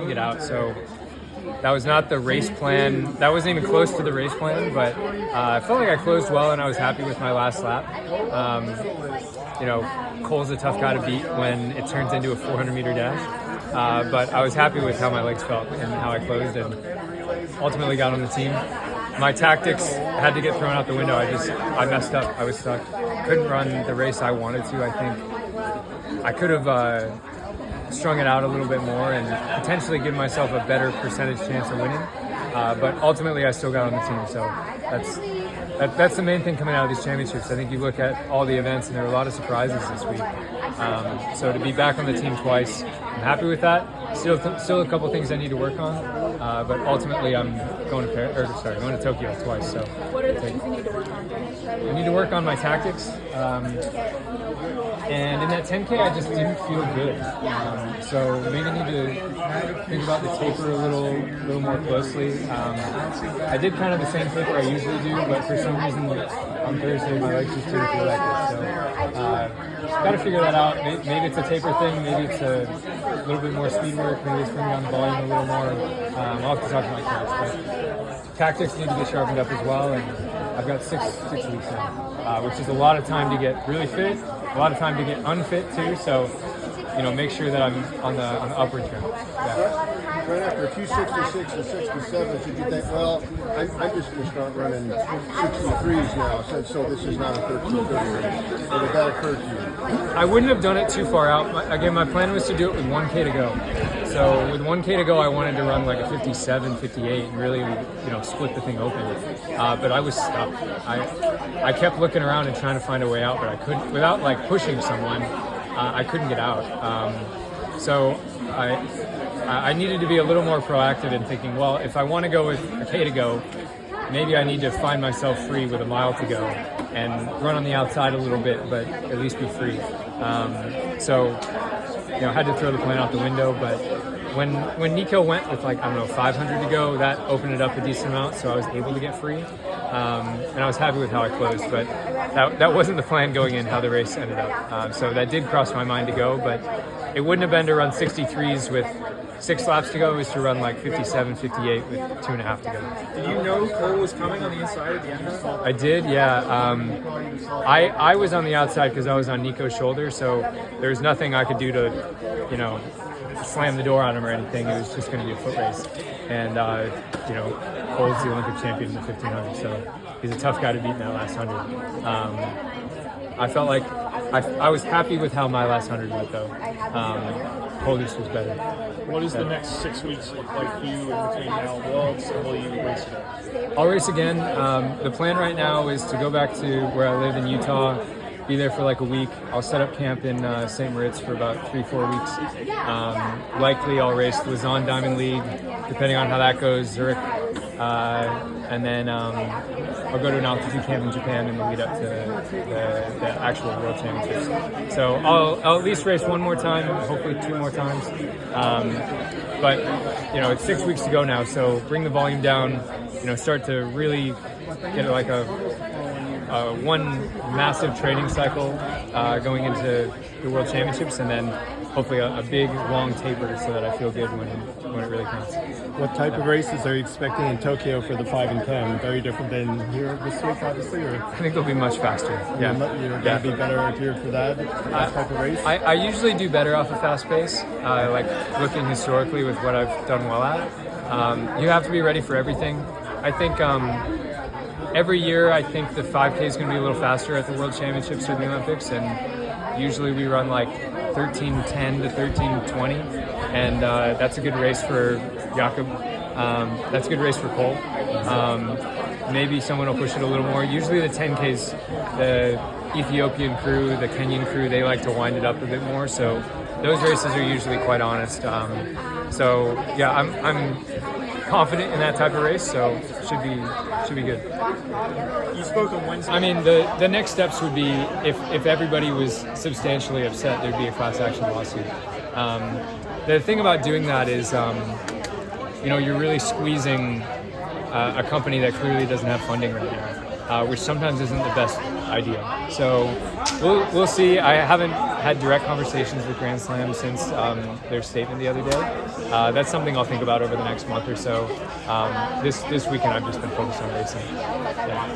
Get out, so that was not the race plan. That wasn't even close to the race plan, but I felt like I closed well and I was happy with my last lap. You know, Cole's a tough guy to beat when it turns into a 400-meter dash, but I was happy with how my legs felt and how I closed, and ultimately got on the team. My tactics had to get thrown out the window. I messed up. I was stuck. Couldn't run the race I wanted to. I think I could have strung it out a little bit more and potentially give myself a better percentage chance of winning. But ultimately, I still got on the team. So that's the main thing coming out of these championships. I think you look at all the events, and there were a lot of surprises this week. So to be back on the team twice, I'm happy with that. Still a couple things I need to work on, but ultimately I'm going to Tokyo twice. So what are the things you need to work on? I need to work on my tactics, and in that 10K I just didn't feel good. So maybe need to think about the taper a little more closely. I did kind of the same taper I usually do, but for some reason on Thursday my legs just didn't feel like it. So got to figure that out. Maybe it's a taper thing. Maybe it's a little bit more speed work. Maybe it's bringing down the volume a little more. I'll have to talk to my coach. But tactics need to get sharpened up as well. And I've got six weeks now, which is a lot of time to get really fit, a lot of time to get unfit too. So, you know, make sure that I'm on the upward trend. Yeah. Right after a few 66 and 67s, did you think, well, I'm just going to start running 63s now, so this is not a 13:30 race? Or did that occur to you? I wouldn't have done it too far out. Again, my plan was to do it with 1K to go. So with 1K to go, I wanted to run like a 57, 58, and really, you know, split the thing open. But I was stuck. I kept looking around and trying to find a way out, but I couldn't, without like pushing someone, I couldn't get out. So I needed to be a little more proactive in thinking, well, if I want to go with a K to go, maybe I need to find myself free with a mile to go and run on the outside a little bit, but at least be free. So, you know, I had to throw the plan out the window, but when Nico went with like, I don't know, 500 to go, that opened it up a decent amount, so I was able to get free. And I was happy with how I closed, but that wasn't the plan going in, how the race ended up. So that did cross my mind to go, but it wouldn't have been to run 63s with 6 laps to go. It was to run like 57, 58 with 2.5 to go. Did you know Cole was coming on the inside at the end of it? I did, yeah. I was on the outside because I was on Nico's shoulder, so there was nothing I could do to, you know, slam the door on him or anything. It was just going to be a foot race. And, you know, Cole's the Olympic champion in the 1500, so he's a tough guy to beat in that last 100. I felt like I was happy with how my last 100 went, though. Cole just was better. What does the next 6 weeks look like for you in between now and Worlds, and will you race again? I'll race again. The plan right now is to go back to where I live in Utah, be there for like a week. I'll set up camp in St. Moritz for about 3-4 weeks. Likely I'll race the Lausanne Diamond League, depending on how that goes, Zurich. And then I'll go to an altitude camp in Japan in the lead up to the actual World Championships. So I'll at least race one more time, hopefully 2 more times. But you know, it's 6 weeks to go now, so bring the volume down. You know, start to really get like a one massive training cycle going into the World Championships, and then hopefully a big long taper so that I feel good when it really counts. What type of races are you expecting in Tokyo for the 5 and 10? Very different than here this week, obviously? Or? I think they'll be much faster. Yeah. You're going to be better here for that type of race? I usually do better off a fast pace, like looking historically with what I've done well at. You have to be ready for everything. I think every year I think the 5K is going to be a little faster at the World Championships or the Olympics, and usually we run like 13:10 to 13:20, and that's a good race for Jakob. That's a good race for Cole. Maybe someone will push it a little more. Usually the 10Ks, the Ethiopian crew, the Kenyan crew, they like to wind it up a bit more, so those races are usually quite honest. So yeah, I'm confident in that type of race, so should be good. You spoke on Wednesday. I mean, the next steps would be if everybody was substantially upset, there'd be a class action lawsuit. The thing about doing that is, you know, you're really squeezing a company that clearly doesn't have funding right now, which sometimes isn't the best idea. So we'll see. I haven't had direct conversations with Grand Slam since their statement the other day. That's something I'll think about over the next month or so. This weekend I've just been focused on racing. Yeah.